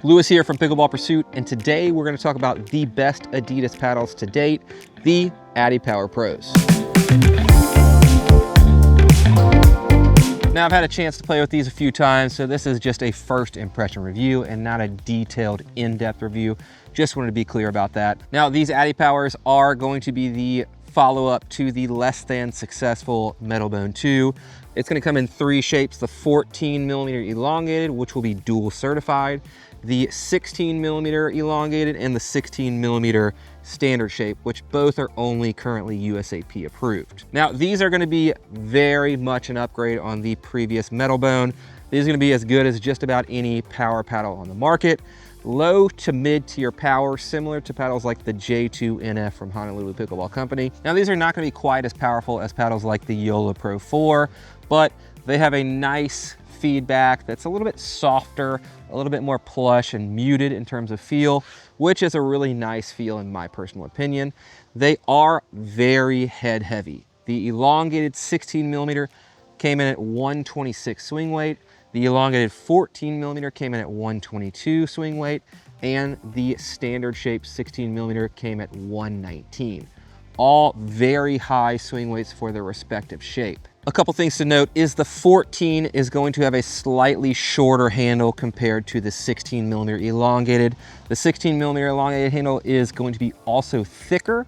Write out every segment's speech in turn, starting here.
Lewis here from Pickleball Pursuit, and today we're going to talk about the best Adidas paddles to date, the Adipower Pros. Now, I've had a chance to play with these a few times, so this is just a first impression review and not a detailed, in-depth review. Just wanted to be clear about that. Now, these Adipowers are going to be the follow-up to the less than successful Metalbone 2. It's going to come in three shapes: the 14mm elongated, which will be dual certified, the 16mm elongated, and the 16mm standard shape, which both are only currently USAP approved. Now, these are going to be very much an upgrade on the previous Metalbone. These are going to be as good as just about any power paddle on the market. Low to mid tier power, similar to paddles like the J2 NF from Honolulu Pickleball Company. Now, these are not going to be quite as powerful as paddles like the Yola Pro 4, but they have a nice feedback that's a little bit softer, a little bit more plush and muted in terms of feel, which is a really nice feel in my personal opinion. They are very head heavy. The elongated 16mm came in at 126 swing weight. The elongated 14mm came in at 122 swing weight, and the standard shape 16mm came at 119. All very high swing weights for their respective shape. A couple things to note is the 14 is going to have a slightly shorter handle compared to the 16mm elongated. The 16mm elongated handle is going to be also thicker,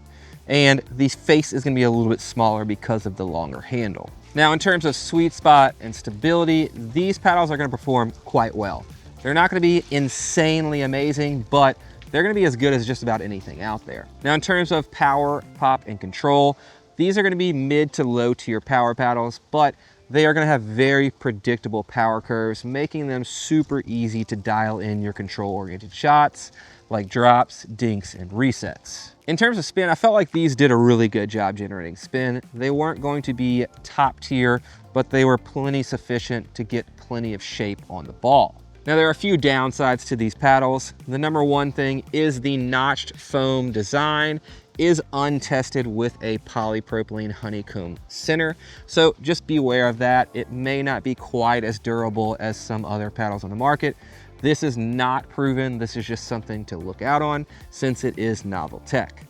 and the face is going to be a little bit smaller because of the longer handle. Now, in terms of sweet spot and stability, these paddles are going to perform quite well. They're not going to be insanely amazing, but they're going to be as good as just about anything out there. Now, in terms of power, pop, and control, these are going to be mid to low tier power paddles, but they are going to have very predictable power curves, making them super easy to dial in your control-oriented shots like drops, dinks, and resets. In terms of spin, I felt like these did a really good job generating spin. They weren't going to be top tier, but they were plenty sufficient to get plenty of shape on the ball. Now, there are a few downsides to these paddles. The number one thing is the notched foam design is untested with a polypropylene honeycomb center. So just be aware of that. It may not be quite as durable as some other paddles on the market. This is not proven. This is just something to look out on since it is novel tech.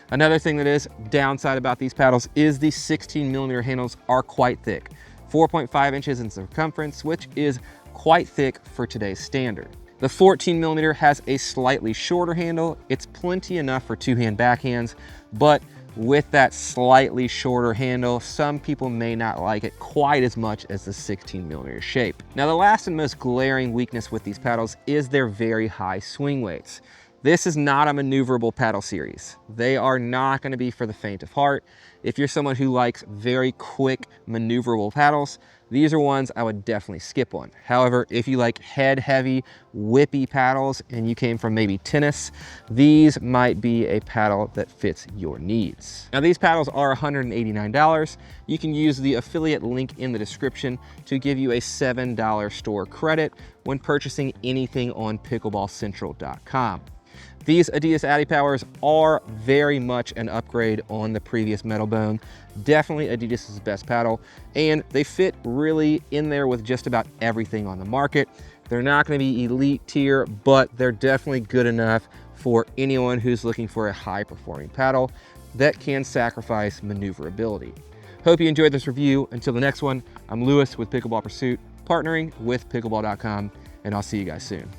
Another thing that is downside about these paddles is the 16mm handles are quite thick, 4.5 inches in circumference, which is quite thick for today's standard. The 14mm has a slightly shorter handle. It's plenty enough for two-hand backhands, but with that slightly shorter handle, some people may not like it quite as much as the 16mm shape. Now, the last and most glaring weakness with these paddles is their very high swing weights. This is not a maneuverable paddle series. They are not going to be for the faint of heart. If you're someone who likes very quick maneuverable paddles, these are ones I would definitely skip on. However, if you like head heavy, whippy paddles and you came from maybe tennis, these might be a paddle that fits your needs. Now, these paddles are $189. You can use the affiliate link in the description to give you a $7 store credit when purchasing anything on pickleballcentral.com. These Adidas Adipowers are very much an upgrade on the previous Metalbone. Definitely Adidas' best paddle, and they fit really in there with just about everything on the market. They're not going to be elite tier, but they're definitely good enough for anyone who's looking for a high performing paddle that can sacrifice maneuverability. Hope you enjoyed this review. Until the next one, I'm Lewis with Pickleball Pursuit, partnering with pickleball.com, and I'll see you guys soon.